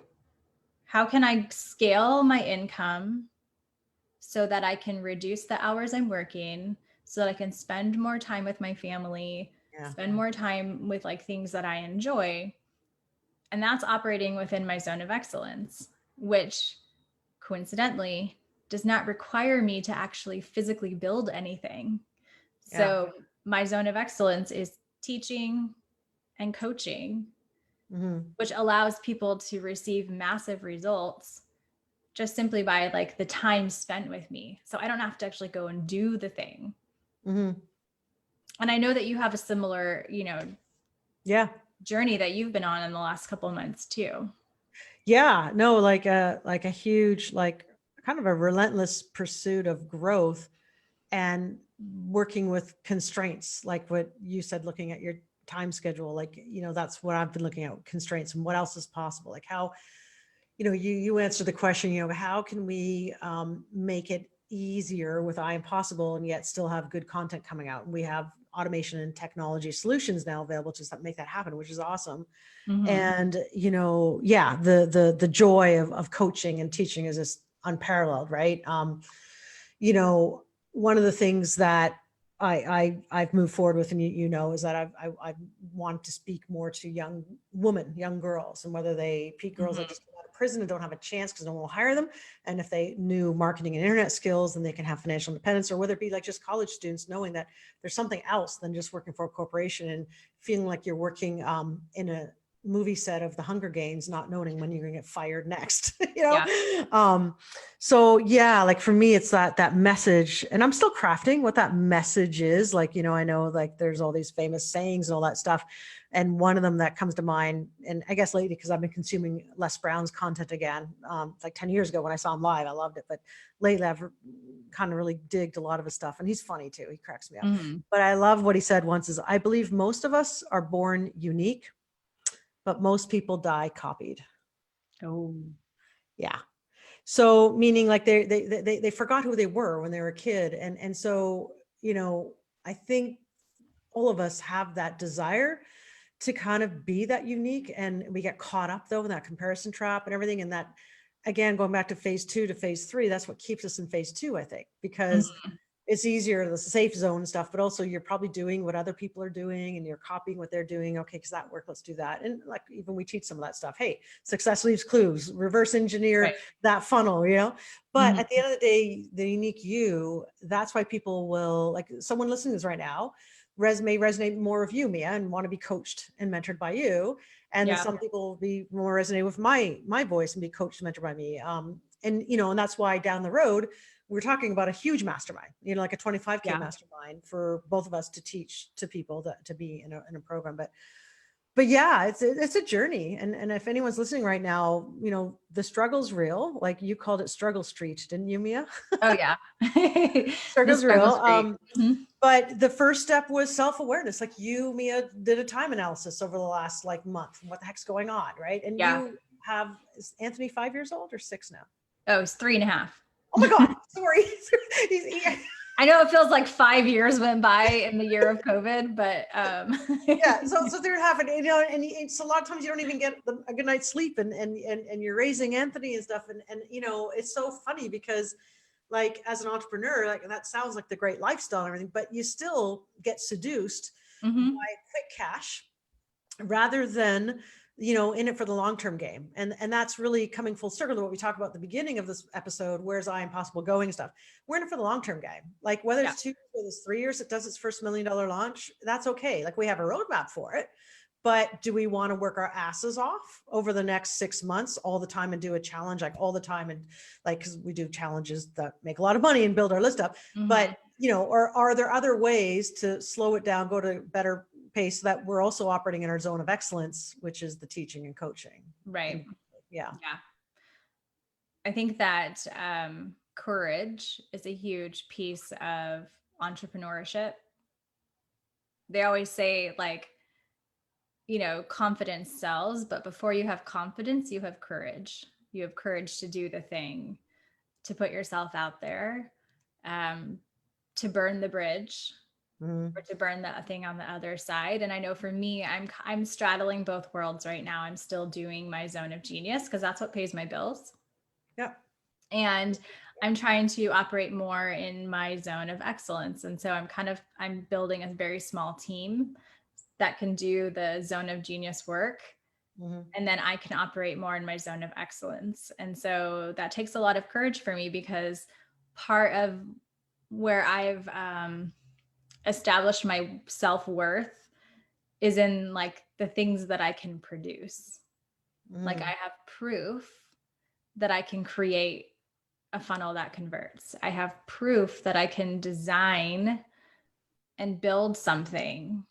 How can I scale my income so that I can reduce the hours I'm working, so that I can spend more time with my family, spend more time with like things that I enjoy. And that's operating within my zone of excellence, which coincidentally does not require me to actually physically build anything. So my zone of excellence is teaching and coaching, which allows people to receive massive results just simply by like the time spent with me. So I don't have to actually go and do the thing. And I know that you have a similar, journey that you've been on in the last couple of months too. Yeah, no, like a huge, like kind of a relentless pursuit of growth and working with constraints, like what you said, looking at your time schedule, like, that's what I've been looking at, constraints and what else is possible. Like how, you answered the question, how can we make it easier with I Am Possible and yet still have good content coming out? And we have automation and technology solutions now available to make that happen, which is awesome. And, the joy of coaching and teaching is just unparalleled, right? One of the things that I've moved forward with, and is that I want to speak more to young girls, and whether they peak girls that just come out of prison and don't have a chance because no one will hire them. And if they knew marketing and internet skills, then they can have financial independence, or whether it be like just college students knowing that there's something else than just working for a corporation and feeling like you're working in a movie set of the Hunger Games, not knowing when you're going to get fired next, So like for me, it's that message, and I'm still crafting what that message is. Like, I know like there's all these famous sayings and all that stuff. And one of them that comes to mind, and I guess lately, because I've been consuming Les Brown's content again, like 10 years ago when I saw him live, I loved it. But lately I've kind of really digged a lot of his stuff, and he's funny too. He cracks me up. But I love what he said once is, I believe most of us are born unique, but most people die copied. Oh, yeah. So meaning like they forgot who they were when they were a kid. And so, I think all of us have that desire to kind of be that unique, and we get caught up though in that comparison trap and everything. And that, again, going back to phase 2 to phase 3, that's what keeps us in phase 2, I think, because it's easier, the safe zone stuff, but also you're probably doing what other people are doing and you're copying what they're doing. Okay, because that worked, let's do that. And like, even we teach some of that stuff. Hey, success leaves clues, reverse engineer that funnel, but at the end of the day, the unique you, that's why people will, like someone listening to this right now, may resonate more with you, Mia, and want to be coached and mentored by you. And then some people will be more resonate with my voice and be coached and mentored by me. And that's why down the road, we're talking about a huge mastermind, like a 25K mastermind for both of us to teach to people to be in a program. But yeah, it's a journey. And if anyone's listening right now, the struggle's real. Like you called it struggle street, didn't you, Mia? Oh yeah. Struggle's real. But the first step was self-awareness. Like you, Mia, did a time analysis over the last month. What the heck's going on, right? And you have, is Anthony 5 years old or 6 now? Oh, it's 3.5. Oh my God, sorry. I know it feels like 5 years went by in the year of COVID, but Yeah, so they're having, so a lot of times you don't even get a good night's sleep, and you're raising Anthony and stuff, and it's so funny because, like, as an entrepreneur, like, that sounds like the great lifestyle and everything, but you still get seduced Mhm. by quick cash rather than, in it for the long-term game. And that's really coming full circle to what we talked about at the beginning of this episode, where's I Impossible Going stuff. We're in it for the long-term game. Like, whether Yeah. it's 2 years, whether it's 3 years, it does its first $1 million launch, that's okay. Like, we have a roadmap for it. But do we want to work our asses off over the next 6 months all the time and do a challenge like all the time? And like, because we do challenges that make a lot of money and build our list up. But, Mhm. or are there other ways to slow it down, go to better pace, so that we're also operating in our zone of excellence, which is the teaching and coaching? Right. And yeah. Yeah. I think that courage is a huge piece of entrepreneurship. They always say, like, confidence sells, but before you have confidence, you have courage. You have courage to do the thing, to put yourself out there, um, to burn the bridge, Mhm. or to burn the thing on the other side. And I know for me, I'm straddling both worlds right now. I'm still doing my zone of genius because that's what pays my bills. Yeah. And I'm trying to operate more in my zone of excellence. And so I'm building a very small team that can do the zone of genius work. Mhm. And then I can operate more in my zone of excellence. And so that takes a lot of courage for me, because part of where I've established my self-worth is in, like, the things that I can produce. Like, I Mhm. have proof that I can create a funnel that converts. I have proof that I can design and build something.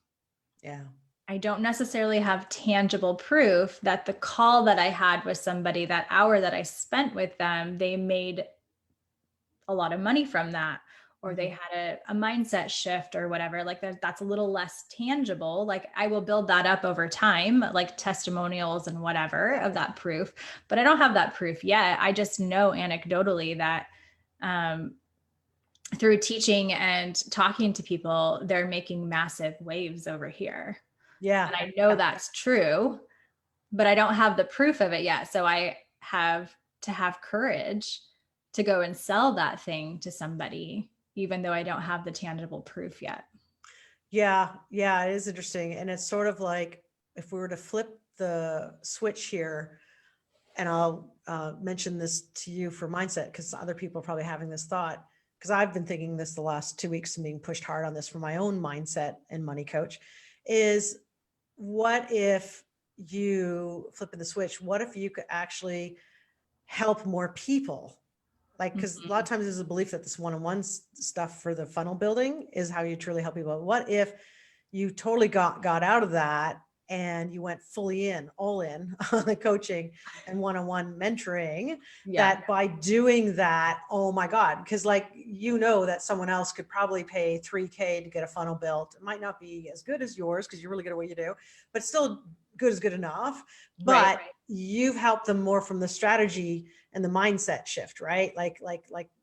Yeah. I don't necessarily have tangible proof that the call that I had with somebody, that hour that I spent with them, they made a lot of money from that, or they Mhm. had a mindset shift or whatever. Like, that's a little less tangible. Like, I will build that up over time, like testimonials and whatever of that proof, but I don't have that proof yet. I just know anecdotally that um, through teaching and talking to people, they're making massive waves over here. Yeah. And I know that's true, but I don't have the proof of it yet. So I have to have courage to go and sell that thing to somebody, even though I don't have the tangible proof yet. Yeah. Yeah. It is interesting. And it's sort of like, if we were to flip the switch here, and I'll mention this to you for mindset, because other people are probably having this thought, because I've been thinking this the last 2 weeks and being pushed hard on this for my own mindset and money coach, is what if you flipping the switch? What if you could actually help more people? Like, because a lot of Mhm. times there's a belief that this one-on-one stuff for the funnel building is how you truly help people. What if you totally got out of that and you went fully in, all in on the coaching and one-on-one mentoring? Yeah. That by doing that, oh my God, because, like, that someone else could probably pay 3K to get a funnel built. It might not be as good as yours because you're really good at what you do, but still good is good enough. Right. But you've helped them more from the strategy and the mindset shift, right? Like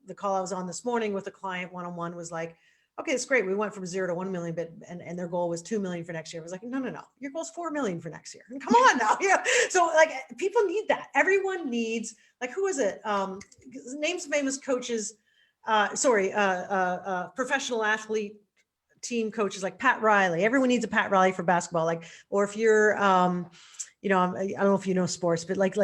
the call I was on this morning with a client one-on-one was like, okay, it's great. We went from 0 to 1 million, but and their goal was 2 million for next year. I was like, no. Your goal's 4 million for next year. And come on now. Yeah. So, like, people need that. Everyone needs, like, who is it? Names famous coaches, professional athlete team coaches like Pat Riley. Everyone needs a Pat Riley for basketball. Like, or if you're, I don't know if you know sports, but like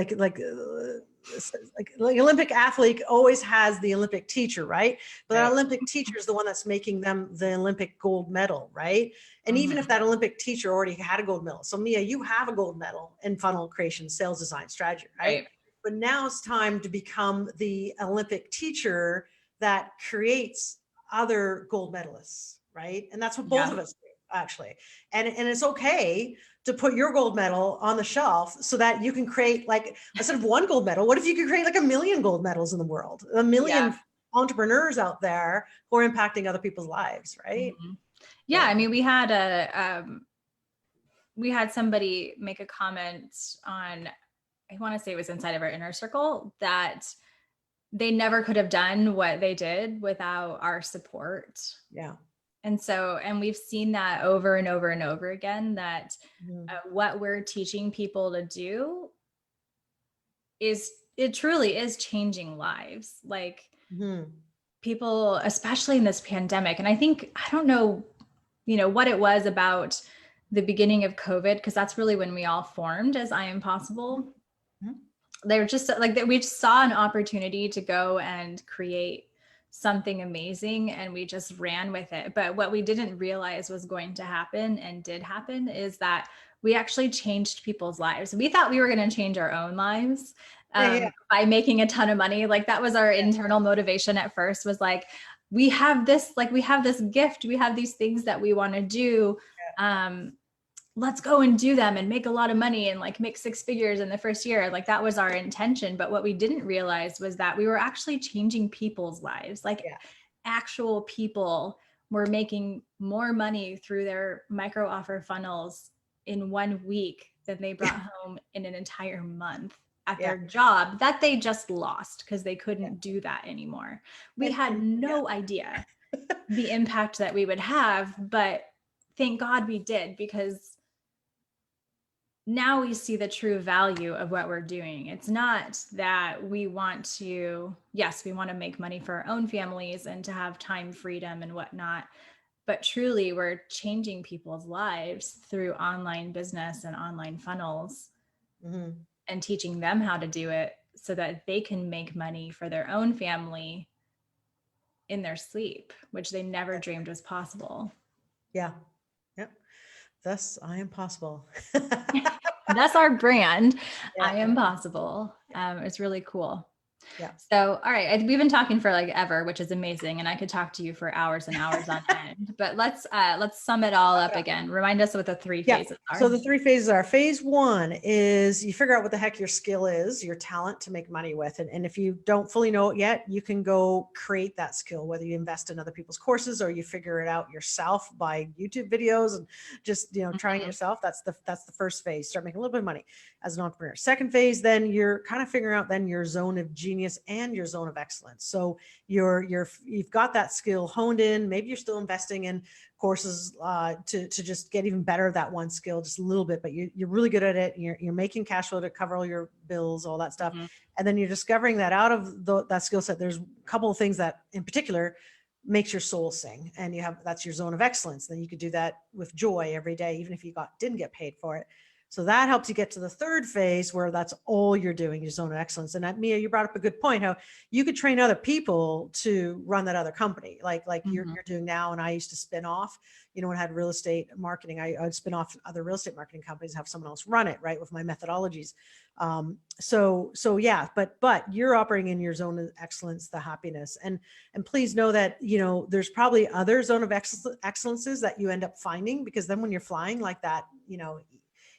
Olympic athlete always has the Olympic teacher, right? But that Right. Olympic teacher is the one that's making them the Olympic gold medal, right? And even if Mhm. that Olympic teacher already had a gold medal, so Mia, you have a gold medal in funnel creation, sales design, strategy, right? Right. But now it's time to become the Olympic teacher that creates other gold medalists, right? And that's what both Yeah. of us do, actually. And it's okay to put your gold medal on the shelf so that you can create, like, instead of one gold medal, what if you could create like 1 million gold medals in the world, a Yeah. million entrepreneurs out there who are impacting other people's lives, right? Mhm. Yeah. I So, mean, we had somebody make a comment on, I want to say it was inside of our inner circle, that they never could have done what they did without our support. Yeah. And so, and we've seen that over and over and over again, that Mhm. what we're teaching people to do is, it truly is changing lives. Like Mhm. people, especially in this pandemic. And I think, I don't know, what it was about the beginning of COVID, because that's really when we all formed as I Am Possible. Mhm. They're just like that. We just saw an opportunity to go and create something amazing, and we just ran with it. But what we didn't realize was going to happen, and did happen, is that we actually changed people's lives. We thought we were going to change our own lives Yeah. Yeah. by making a ton of money. Like that was our internal motivation at first, was like, we have this gift, we have these things that we want to do. Let's go and do them and make a lot of money and like make six figures in the first year. Like that was our intention. But what we didn't realize was that we were actually changing people's lives. Like Yeah. actual people were making more money through their micro offer funnels in 1 week than they brought home in an entire month at Yeah. their job that they just lost because they couldn't Yeah. do that anymore. We And, had no idea the impact that we would have, but thank God we did, because now we see the true value of what we're doing. It's not that we want to, yes, we want to make money for our own families and to have time freedom and whatnot, but truly we're changing people's lives through online business and online funnels, Mhm. and teaching them how to do it so that they can make money for their own family in their sleep, which they never dreamed was possible. Yeah. Yep. Thus, I Am Possible. That's our brand. Yeah. I Am Possible. It's really cool. Yeah. So, all right, we've been talking for like ever, which is amazing, and I could talk to you for hours and hours on end. But let's sum it all up again. Remind us what the three Yeah. phases are. So the three phases are: phase one is you figure out what the heck your skill is, your talent to make money with. And if you don't fully know it yet, you can go create that skill, whether you invest in other people's courses or you figure it out yourself by YouTube videos and just, trying it yourself. That's the first phase. Start making a little bit of money as an entrepreneur. Second phase, then you're kind of figuring out then your zone of genius and your zone of excellence. So you've got that skill honed in. Maybe you're still investing in courses to just get even better at that one skill just a little bit, but you're really good at it. You're making cash flow to cover all your bills, all that stuff. And then you're discovering that out of that skill set, there's a couple of things that in particular makes your soul sing, and that's your zone of excellence. Then you could do that with joy every day, even if you didn't get paid for it. So that helps you get to the third phase where that's all you're doing, your zone of excellence. And Mia, you brought up a good point, how you could train other people to run that other company, like you're doing now. And I used to spin off, when I had real estate marketing, I'd spin off other real estate marketing companies, have someone else run it, right, with my methodologies. So yeah, but you're operating in your zone of excellence, the happiness. And please know that, there's probably other zone of excellences that you end up finding, because then when you're flying like that,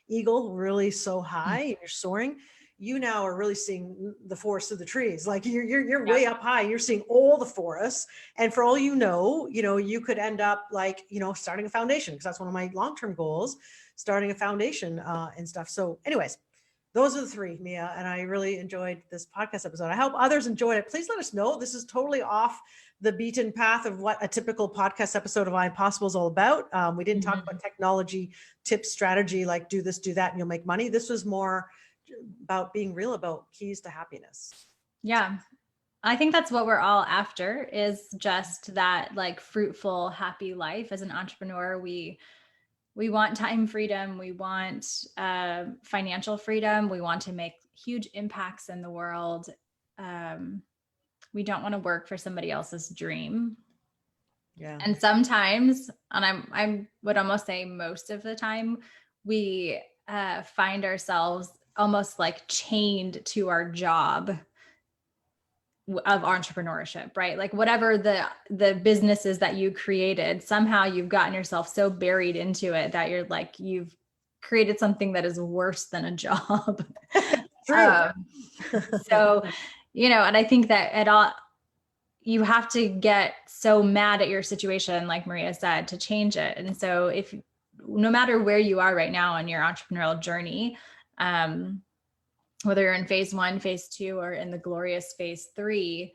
eagle really so high and you're soaring, you now are really seeing the forest of the trees. Like you're way up high, you're seeing all the forests. And for all you could end up like, starting a foundation, because that's one of my long-term goals, starting a foundation and stuff. So anyways, those are the three, Mia, and I really enjoyed this podcast episode. I hope others enjoyed it. Please let us know. This is totally off the beaten path of what a typical podcast episode of I Am Possible is all about. We didn't talk about technology, tips, strategy, like do this, do that, and you'll make money. This was more about being real about keys to happiness. Yeah. I think that's what we're all after, is just that like fruitful, happy life. As an entrepreneur, we want time freedom. We want financial freedom. We want to make huge impacts in the world. We don't want to work for somebody else's dream. Yeah. And sometimes, and I would almost say most of the time, we find ourselves almost like chained to our job of entrepreneurship, right? Like whatever the businesses that you created, somehow you've gotten yourself so buried into it that you're like, you've created something that is worse than a job. True. So, and I think that you have to get so mad at your situation, like Maria said, to change it. And so no matter where you are right now on your entrepreneurial journey, whether you're in phase 1, phase 2, or in the glorious phase 3,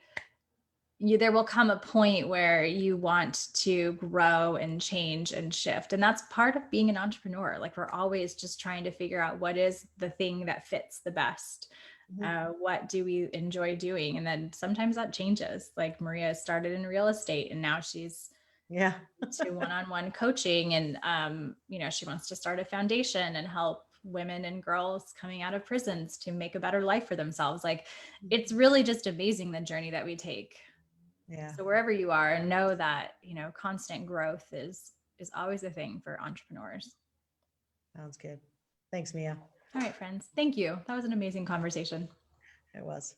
there will come a point where you want to grow and change and shift. And that's part of being an entrepreneur. Like, we're always just trying to figure out what is the thing that fits the best. What do we enjoy doing? And then sometimes that changes. Like, Maria started in real estate and now she's to one-on-one coaching. And, she wants to start a foundation and help women and girls coming out of prisons to make a better life for themselves. Like, it's really just amazing the journey that we take. Yeah. So wherever you are, know that, constant growth is always a thing for entrepreneurs. Sounds good. Thanks, Mia. All right, friends. Thank you. That was an amazing conversation. It was.